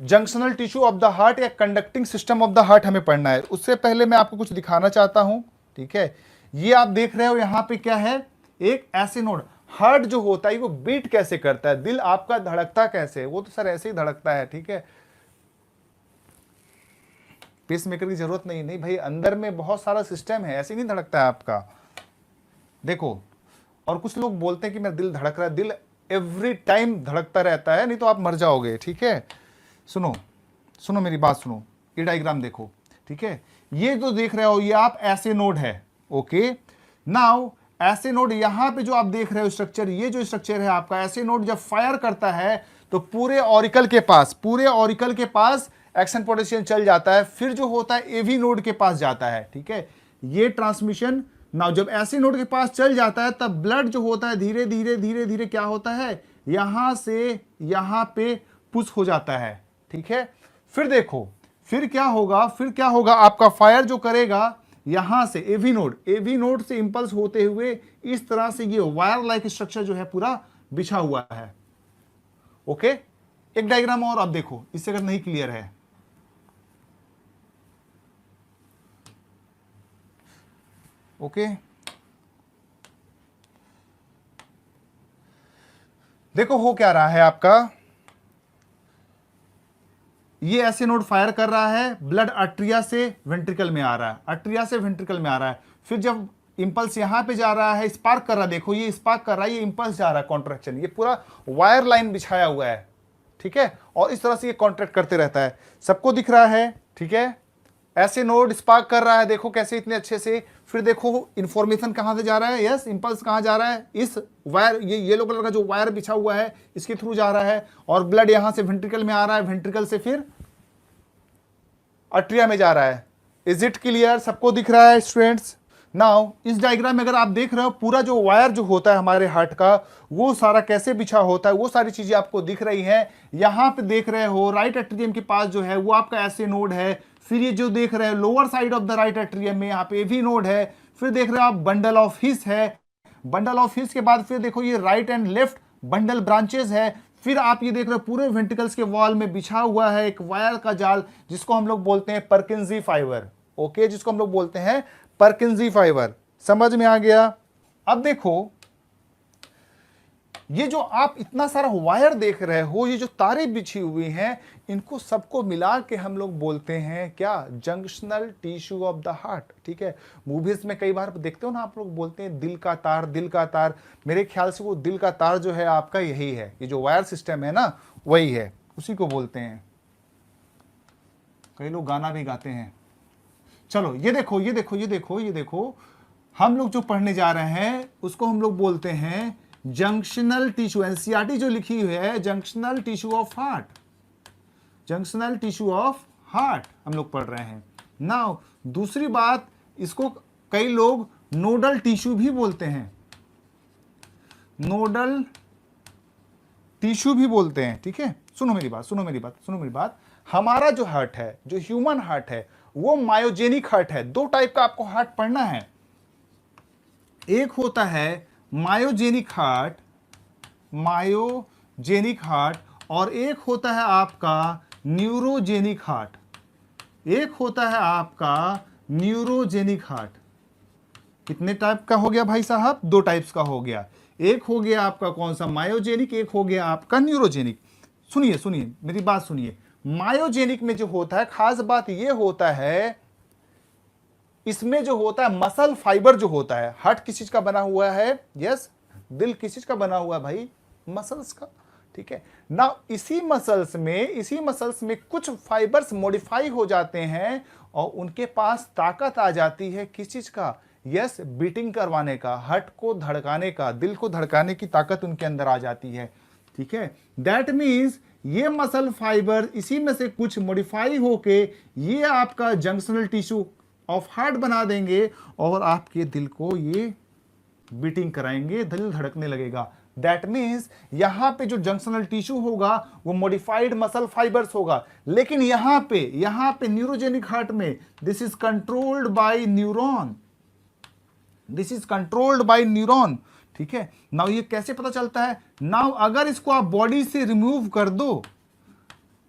Junctional tissue of the heart या conducting system of the heart हमें पढ़ना है। उससे पहले मैं आपको कुछ दिखाना चाहता हूं, ठीक है। ये आप देख रहे हो यहां पे क्या है, एक ऐसे नोड। हार्ट जो होता है वो बीट कैसे करता है, दिल आपका धड़कता कैसे है, वो तो सर ऐसे ही धड़कता है, ठीक है। पेसमेकर की जरूरत नहीं, नहीं भाई, अंदर में बहुत सारा सिस्टम है, ऐसे नहीं धड़कता है आपका। देखो, और कुछ लोग बोलते हैं कि मेरा दिल धड़क रहा है, दिल एवरी टाइम धड़कता रहता है, नहीं तो आप मर जाओगे, ठीक है। सुनो सुनो मेरी बात सुनो, ये डायग्राम देखो, ठीक है। ये जो देख रहे हो ये आप ऐसे नोड है, ओके। नाउ ऐसे नोड यहां पे जो आप देख रहे हो स्ट्रक्चर, ये जो स्ट्रक्चर है आपका, ऐसे नोड जब फायर करता है तो पूरे ऑरिकल के पास एक्शन पोटेंशियल चल जाता है, फिर जो होता है एवी नोड के पास जाता है, ठीक है। ये ट्रांसमिशन नाउ जब ऐसे नोड के पास चल जाता है तब ब्लड जो होता है धीरे धीरे क्या होता है, यहां से यहां पे पुश हो जाता है, ठीक है। फिर देखो फिर क्या होगा, आपका फायर जो करेगा यहां से एवी नोड से इंपल्स होते हुए इस तरह से ये वायर लाइक स्ट्रक्चर जो है पूरा बिछा हुआ है, ओके। एक डायग्राम और आप देखो, इससे अगर नहीं क्लियर है, ओके। देखो हो क्या रहा है आपका, ये ऐसे नोड फायर कर रहा है, ब्लड आर्टरिया से वेंट्रिकल में आ रहा है, फिर जब इंपल्स यहां पे जा रहा है, स्पार्क कर रहा है, देखो ये स्पार्क कर रहा है, ये इंपल्स जा रहा है, कॉन्ट्रैक्शन, ये पूरा वायर लाइन बिछाया हुआ है, ठीक है। और इस तरह से ये कॉन्ट्रैक्ट करते रहता है, सबको दिख रहा है, ठीक है। ऐसे नोड स्पार्क कर रहा है, देखो कैसे इतने अच्छे से। फिर देखो इंफॉर्मेशन कहां से जा रहा है, यस, इंपल्स कहां जा रहा है, इस वायर, ये येलो कलर का जो वायर बिछा हुआ है इसके थ्रू जा रहा है, और ब्लड यहां से वेंट्रिकल में आ रहा है, वेंट्रिकल से फिर आर्टरिया में जा रहा है। इज इट क्लियर, सबको दिख रहा है स्टूडेंट्स। नाउ इस डायग्राम में अगर आप देख रहे हो पूरा जो वायर जो होता है हमारे हार्ट का, वो सारा कैसे बिछा होता है, वो सारी चीजें आपको दिख रही हैं। यहां पे देख रहे हो राइट एट्रियम के पास जो है वो आपका ऐसे नोड है, फिर ये जो देख रहे हो lower side of the right atrium में यहाँ पे भी नोड है, फिर देख रहे हो आप बंडल ऑफ हिस है, बंडल ऑफ हिस के बाद फिर देखो ये right and left bundle branches है, फिर आप ये देख रहे हो पूरे वेंट्रिकल्स के वॉल में बिछा हुआ है एक वायर का जाल, जिसको हम लोग बोलते हैं परकिंजी फाइबर, ओके, जिसको हम लोग बोलते हैं परकिंजी फाइबर। समझ में आ गया। अब देखो ये जो आप इतना सारा वायर देख रहे हो, ये जो तारे बिछी हुई हैं, इनको सबको मिला के हम लोग बोलते हैं क्या, junctional tissue of the heart, ठीक है। मूवीज में कई बार देखते हो ना आप लोग, बोलते हैं दिल का तार, दिल का तार। मेरे ख्याल से वो दिल का तार जो है आपका यही है, ये जो वायर सिस्टम है ना वही है, उसी को बोलते हैं। कई लोग गाना भी गाते हैं। चलो ये देखो हम लोग जो पढ़ने जा रहे हैं उसको हम लोग बोलते हैं जंक्शनल टिश्यू। एनसीईआरटी जो लिखी हुई है junctional tissue of heart, junctional tissue of heart हम लोग पढ़ रहे हैं। नाउ दूसरी बात, इसको कई लोग नोडल टिश्यू भी बोलते हैं, नोडल टिश्यू भी बोलते हैं, ठीक है। सुनो मेरी बात, हमारा जो हार्ट है, जो ह्यूमन हार्ट है, वो मायोजेनिक हार्ट है। दो टाइप का आपको हार्ट पढ़ना है, एक होता है मायोजेनिक हार्ट, और एक होता है आपका न्यूरोजेनिक हार्ट। कितने टाइप का हो गया भाई साहब, दो टाइप्स का हो गया। एक हो गया आपका कौन सा, मायोजेनिक, एक हो गया आपका न्यूरोजेनिक। सुनिए मेरी बात सुनिए। मायोजेनिक में जो होता है, खास बात ये होता है, इसमें जो होता है मसल फाइबर जो होता है, हार्ट किस चीज का बना हुआ है, यस, दिल किस चीज का बना हुआ है भाई, मसल्स का, ठीक है ना। इसी मसल्स में कुछ फाइबर्स मॉडिफाई हो जाते हैं और उनके पास ताकत आ जाती है किस चीज का, यस, बीटिंग करवाने का, हार्ट को धड़काने का, दिल को धड़काने की ताकत उनके अंदर आ जाती है, ठीक है। दैट मीन्स ये मसल फाइबर इसी में से कुछ मॉडिफाई होके ये आपका जंक्शनल टिश्यू ऑफ हार्ट बना देंगे और आपके दिल को ये बीटिंग कराएंगे, दिल धड़कने लगेगा। दैट मीन्स यहां पे जो जंक्शनल टिश्यू होगा वो मॉडिफाइड मसल फाइबर्स होगा, लेकिन यहां पे न्यूरोजेनिक हार्ट में this is controlled by neuron, ठीक है। नाउ ये कैसे पता चलता है, नाउ अगर इसको आप बॉडी से रिमूव कर दो,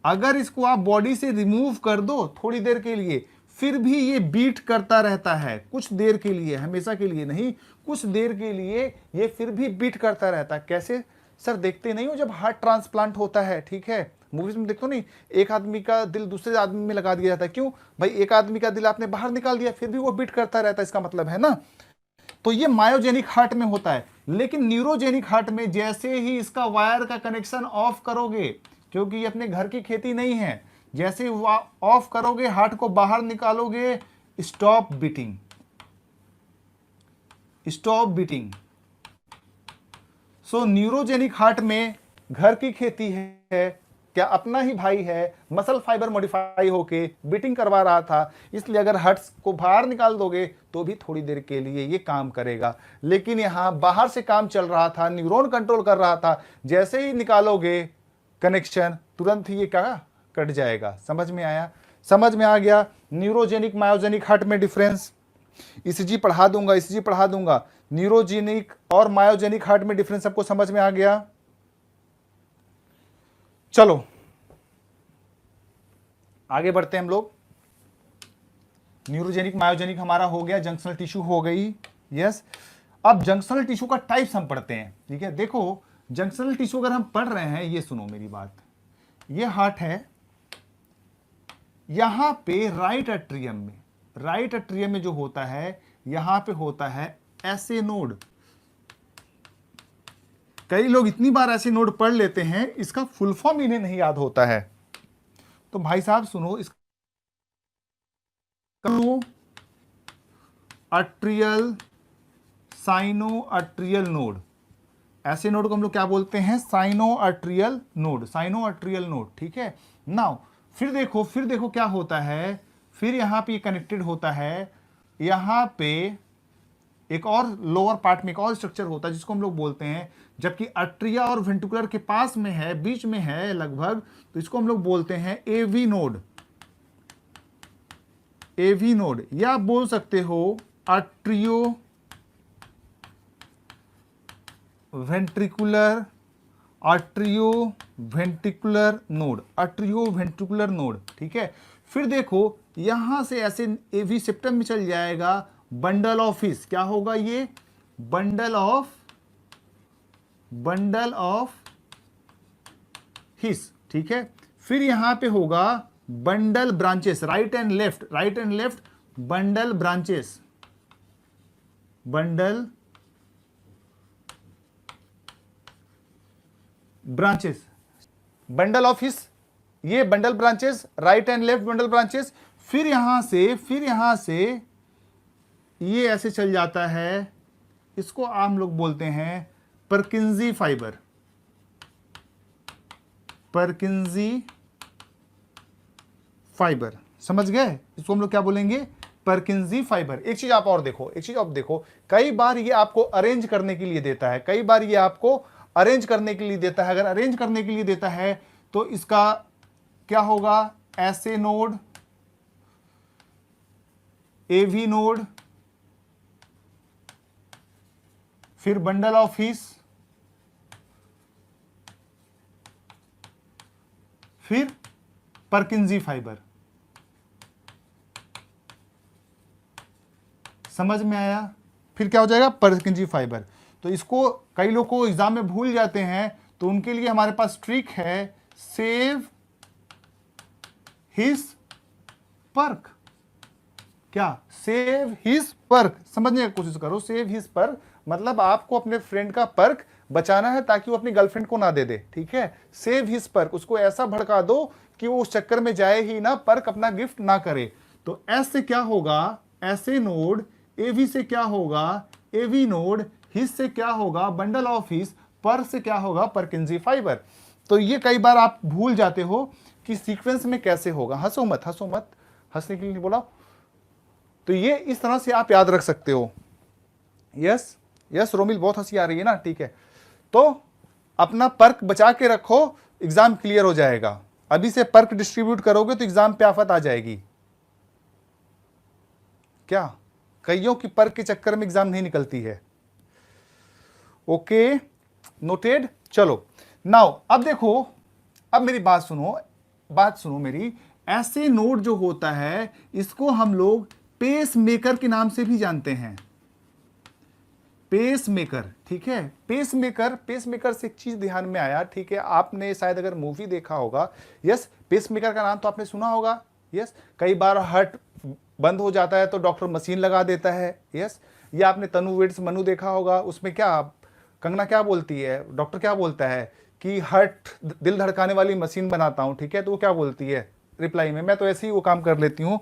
अगर इसको आप बॉडी से रिमूव कर दो थोड़ी देर के लिए, फिर भी ये बीट करता रहता है, कुछ देर के लिए, हमेशा के लिए नहीं, कुछ देर के लिए ये फिर भी बीट करता रहता है। कैसे सर? देखते नहीं हो जब हार्ट ट्रांसप्लांट होता है, ठीक है, मूवीज में देखो नहीं, एक आदमी का दिल दूसरे आदमी में लगा दिया जाता है। क्यों भाई? एक आदमी का दिल आपने बाहर निकाल दिया, फिर भी वो बीट करता रहता है, इसका मतलब है ना। तो ये मायोजेनिक हार्ट में होता है। लेकिन न्यूरोजेनिक हार्ट में जैसे ही इसका वायर का कनेक्शन ऑफ करोगे, क्योंकि ये अपने घर की खेती नहीं है, जैसे ऑफ करोगे, हार्ट को बाहर निकालोगे, स्टॉप बीटिंग, स्टॉप बीटिंग। सो न्यूरोजेनिक हार्ट में घर की खेती है, क्या अपना ही भाई है, मसल फाइबर मॉडिफाई होके बीटिंग करवा रहा था, इसलिए अगर हार्ट को बाहर निकाल दोगे तो भी थोड़ी देर के लिए ये काम करेगा। लेकिन यहां बाहर से काम चल रहा था, न्यूरॉन कंट्रोल कर रहा था, जैसे ही निकालोगे कनेक्शन, तुरंत ही ये क्या कट जाएगा। समझ में आया? समझ में आ गया न्यूरोजेनिक मायोजेनिक हार्ट में डिफरेंस। ईसीजी पढ़ा दूंगा, ईसीजी पढ़ा दूंगा। न्यूरोजेनिक और मायोजेनिक हार्ट में डिफरेंस सबको समझ में आ गया? चलो आगे बढ़ते हैं हम लोग। न्यूरोजेनिक मायोजेनिक हमारा हो गया, जंक्शनल टिश्यू हो गई, यस। अब जंक्शनल टिश्यू का टाइप्स हम पढ़ते हैं, ठीक है। देखो जंक्शनल टिश्यू अगर हम पढ़ रहे हैं, ये सुनो मेरी बात, ये हार्ट है, यहां पे राइट एट्रियम में जो होता है, यहां पे होता है ऐसे नोड। कई लोग इतनी बार ऐसे नोड पढ़ लेते हैं, इसका फुल फॉर्म इन्हें नहीं याद होता है। तो भाई साहब सुनो, इसका आर्ट्रियल, साइनो आर्ट्रियल नोड, ऐसे नोड को हम लोग क्या बोलते हैं? Sino atrial node, sino atrial node, ठीक है। नाउ फिर देखो क्या होता है, फिर यहां पे कनेक्टेड होता है, यहां पे एक और लोअर पार्ट में एक और स्ट्रक्चर होता है जिसको हम लोग बोलते हैं, जबकि आर्ट्रिया और वेंट्रिकुलर के पास में है, बीच में है लगभग, तो इसको हम लोग बोलते हैं एवी नोड, एवी नोड, या आप बोल सकते हो atrio ventricular, atrio ventricular node, atrio ventricular node, ठीक है। फिर देखो यहां से ऐसे एवी सेप्टम में चल जाएगा बंडल ऑफ हिस, क्या होगा ये? बंडल ऑफ हिस, ठीक है। फिर यहां पे होगा bundle branches, right and left bundle branches, bundle branches, bundle of His, ये bundle branches, right and left bundle branches. फिर यहां से ये ऐसे चल जाता है, इसको हम लोग बोलते हैं परकिंजी फाइबर, परकिंजी फाइबर, समझ गए? इसको हम लोग क्या बोलेंगे? परकिंजी फाइबर। एक चीज आप और देखो, कई बार ये आपको अरेंज करने के लिए देता है, अगर अरेंज करने के लिए देता है तो इसका क्या होगा? ऐसे नोड, एवी नोड, फिर बंडल ऑफ हिस, फिर परकिंजी फाइबर। समझ में आया? फिर क्या हो जाएगा? परकिंजी फाइबर। तो इसको कई लोग को एग्जाम में भूल जाते हैं, तो उनके लिए हमारे पास ट्रिक है, सेव हिज पर्क। क्या? सेव हिज पर्क, समझने की कोशिश करो। सेव हिज पर्क मतलब आपको अपने फ्रेंड का पर्क बचाना है ताकि वो अपनी गर्लफ्रेंड को ना दे दे, ठीक है। सेव हिज पर्क, उसको ऐसा भड़का दो कि वो उस चक्कर में जाए ही ना, पर्क अपना गिफ्ट ना करे। तो एस से क्या होगा? ऐसे नोड, एवी से क्या होगा? एवी नोड, हिस से क्या होगा? बंडल ऑफ हिस, पर से क्या होगा? परकिंजी फाइबर। तो ये कई बार आप भूल जाते हो कि सीक्वेंस में कैसे होगा। हंसो मत, हंसने के लिए नहीं बोला। तो ये इस तरह से आप याद रख सकते हो। यस रोमिल, बहुत हंसी आ रही है ना, ठीक है। तो अपना पर्क बचा के रखो, एग्जाम क्लियर हो जाएगा। अभी से पर्क डिस्ट्रीब्यूट करोगे तो एग्जाम पे आफत आ जाएगी। क्या? कईयों की पर्क के चक्कर में एग्जाम नहीं निकलती है। Okay, noted. चलो नाउ अब देखो, अब मेरी बात सुनो, बात सुनो मेरी, ऐसे नोड जो होता है इसको हम लोग पेस मेकर के नाम से भी जानते हैं, पेस मेकर। ठीक है, पेस मेकर से एक चीज ध्यान में आया, ठीक है, आपने शायद अगर मूवी देखा होगा, यस, पेस मेकर का नाम तो आपने सुना होगा, यस, कई बार हार्ट बंद हो जाता है तो डॉक्टर मशीन लगा देता है, यस, या आपने तनु वेड्स मनु देखा होगा, उसमें क्या कंगना क्या बोलती है, डॉक्टर क्या बोलता है कि हार्ट दिल धड़काने वाली मशीन बनाता हूं, ठीक है, तो वो क्या बोलती है रिप्लाई में, मैं तो ऐसे ही वो काम कर लेती हूं,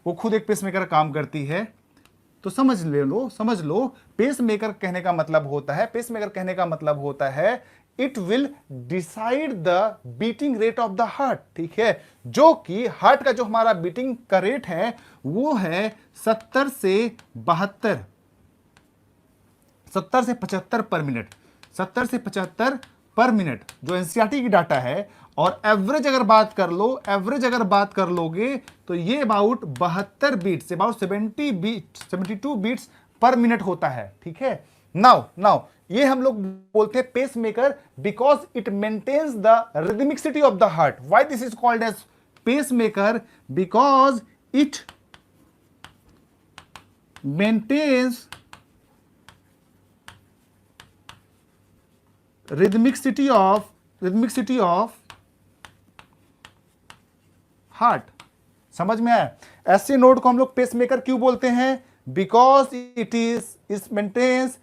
वो खुद एक पेस मेकर काम करती है। तो समझ लो पेस मेकर कहने का मतलब होता है, पेस मेकर कहने का मतलब होता है it will decide the beating rate of the heart, ठीक है, जो कि हार्ट का जो हमारा बीटिंग का रेट है वो है 70 से 75 पर मिनट, 70 से 75 पर मिनट जो एनसीईआरटी की डाटा है। और एवरेज अगर बात कर लोगे तो ये about 72 beats, about 72 beats per minute होता है, ठीक है। नाउ ये हम लोग बोलते हैं pacemaker because it maintains the rhythmicity of the heart. Why this is called as pacemaker? Because it maintains rhythmicity of heart. समझ में आया? ऐसे नोड को हम लोग पेस मेकर क्यों बोलते हैं? Because it maintains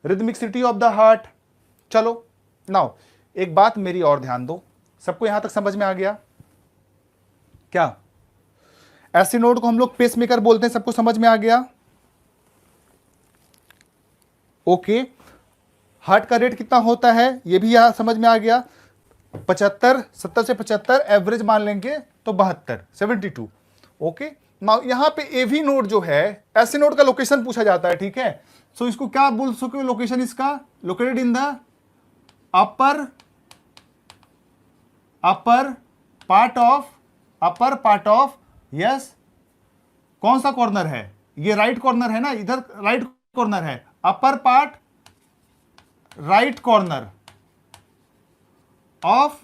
rhythmicity of the heart. चलो नाउ एक बात मेरी और ध्यान दो, सबको यहां तक समझ में आ गया क्या? ऐसे नोड को हम लोग पेस मेकर बोलते हैं, सबको समझ में आ गया? ओके, हार्ट का रेट कितना होता है ये भी यहां समझ में आ गया, 75, 70 से 75, एवरेज मान लेंगे तो 72, 72। ओके, नाउ यहां पे एवी नोड जो है, ऐसे नोड का लोकेशन पूछा जाता है, ठीक है। सो इसको क्या बोल सको लोकेशन इसका? Located in the upper part of yes, कौन सा कॉर्नर है ये? राइट कॉर्नर है ना, इधर राइट कॉर्नर है, upper part right corner of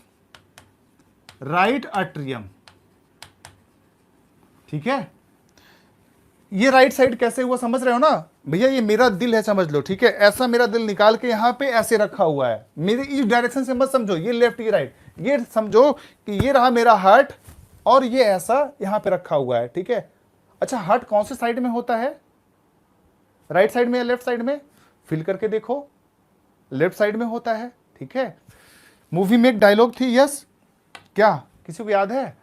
right atrium, ठीक है। ये राइट साइड कैसे हुआ समझ रहे हो ना भैया? ये मेरा दिल है, समझ लो, ठीक है। ऐसा मेरा दिल निकाल के यहां पे ऐसे रखा हुआ है, मेरे इस डायरेक्शन से मत समझो ये लेफ्ट ये राइट, ये समझो कि ये रहा मेरा हार्ट और ये ऐसा यहां पे रखा हुआ है, ठीक है। अच्छा, हार्ट कौन से साइड में होता है? राइट साइड में या लेफ्ट साइड में? फिल करके देखो, लेफ्ट साइड में होता है, ठीक है। मूवी में एक डायलॉग थी, यस, क्या किसी को याद है?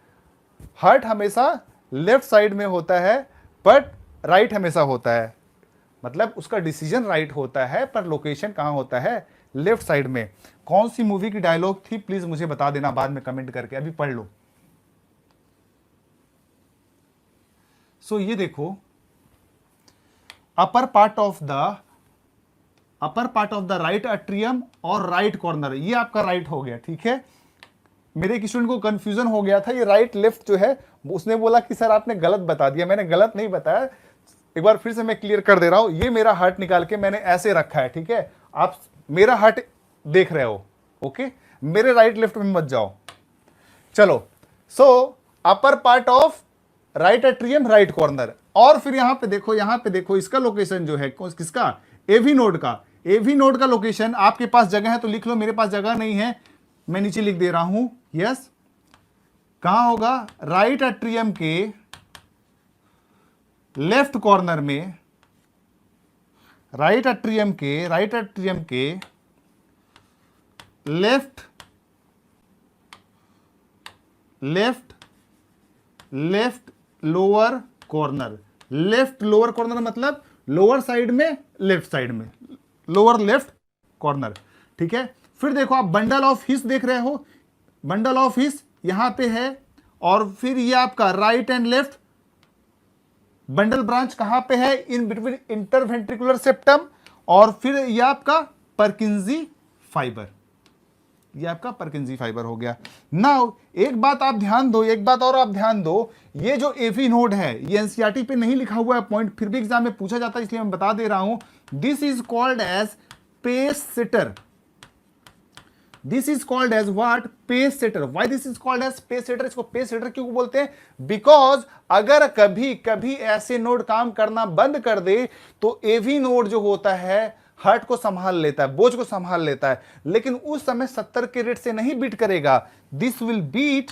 हार्ट हमेशा लेफ्ट साइड में होता है बट राइट हमेशा होता है, मतलब उसका डिसीजन राइट होता है पर लोकेशन कहां होता है? लेफ्ट साइड में। कौन सी मूवी की डायलॉग थी प्लीज मुझे बता देना बाद में कमेंट करके, अभी पढ़ लो। सो ये देखो, upper part of the right atrium और राइट कॉर्नर, ये आपका राइट हो गया, ठीक है। मेरे एक स्टूडेंट को कंफ्यूजन हो गया था, ये राइट लेफ्ट जो है, उसने बोला कि सर आपने गलत बता दिया। मैंने गलत नहीं बताया, एक बार फिर से मैं क्लियर कर दे रहा हूं। ये मेरा हार्ट निकाल के मैंने ऐसे रखा है, ठीक है। आप मेरा हार्ट देख रहे हो, ओके, मेरे राइट लेफ्ट में मत जाओ। चलो, so upper part of right atrium right corner, और फिर यहां पे देखो इसका लोकेशन जो है किसका? एवी नोड का। एवी नोड का लोकेशन, आपके पास जगह है तो लिख लो, मेरे पास जगह नहीं है, मैं नीचे लिख दे रहा हूं, यस। कहां होगा? राइट एट्रियम के लेफ्ट कॉर्नर में, राइट एट्रियम के left lower corner. Left lower corner मतलब लोअर साइड में, लेफ्ट साइड में, लोअर लेफ्ट कॉर्नर, ठीक है। फिर देखो आप बंडल ऑफ हिस देख रहे हो, बंडल ऑफ हिस यहां पे है, और फिर ये आपका right and left bundle branch कहां पे है? इन बिटवीन इंटरवेंट्रिकुलर सेप्टम, और फिर ये आपका परकिंजी फाइबर, ये आपका परकिंजी फाइबर हो गया। नाउ एक बात और आप ध्यान दो, ये जो एवी नोड है ये एनसीईआरटी पे नहीं लिखा हुआ है पॉइंट, फिर भी एग्जाम में पूछा जाता है इसलिए मैं बता दे रहा हूं। This is called as pace setter. This is called as what, pace setter. Why this is called as pace setter? इसको पेस सेटर क्यों बोलते हैं? बिकॉज अगर कभी कभी ऐसे नोड काम करना बंद कर दे तो एवी नोड जो होता है हार्ट को संभाल लेता है, बोझ को संभाल लेता है, लेकिन उस समय 70 के रेट से नहीं बीट करेगा। This will beat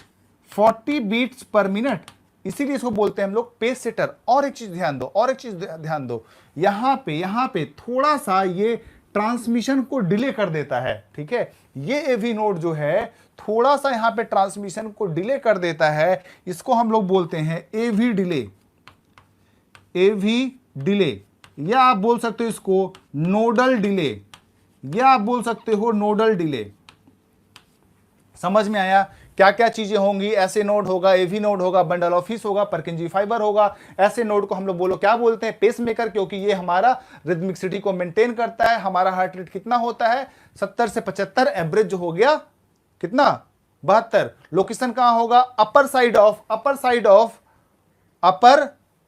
40 beats per minute, इसीलिए इसको बोलते हैं हम लोग पेस सेटर। और एक चीज ध्यान दो, और एक चीज ध्यान दो, यहां पे थोड़ा सा ये ट्रांसमिशन को डिले कर देता है, ठीक है। ये एवी नोड जो है थोड़ा सा यहां पे ट्रांसमिशन को डिले कर देता है, इसको हम लोग बोलते हैं एवी डिले, एवी डिले, या आप बोल सकते हो इसको नोडल डिले, या आप बोल सकते हो नोडल डिले। समझ में आया? क्या क्या चीजें होंगी? ऐसे नोड होगा, एवी नोड होगा, बंडल ऑफ हिस होगा, परकिंजी फाइबर होगा। ऐसे नोड को हम लोग बोलो क्या बोलते हैं? पेस मेकर, क्योंकि ये हमारा रिदमिकसिटी को मेंटेन करता है। हमारा हार्ट रेट कितना होता है? 70 से 75, एवरेज जो हो गया कितना? 72। लोकेशन कहां होगा? Upper side of upper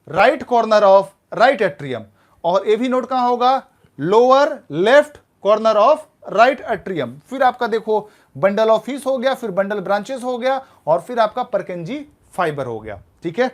right corner of right atrium. और एवी नोड कहां होगा? Lower left corner of right atrium. फिर आपका देखो बंडल ऑफ हिस हो गया, फिर बंडल ब्रांचेस हो गया, और फिर आपका परकिंजी फाइबर हो गया, ठीक है।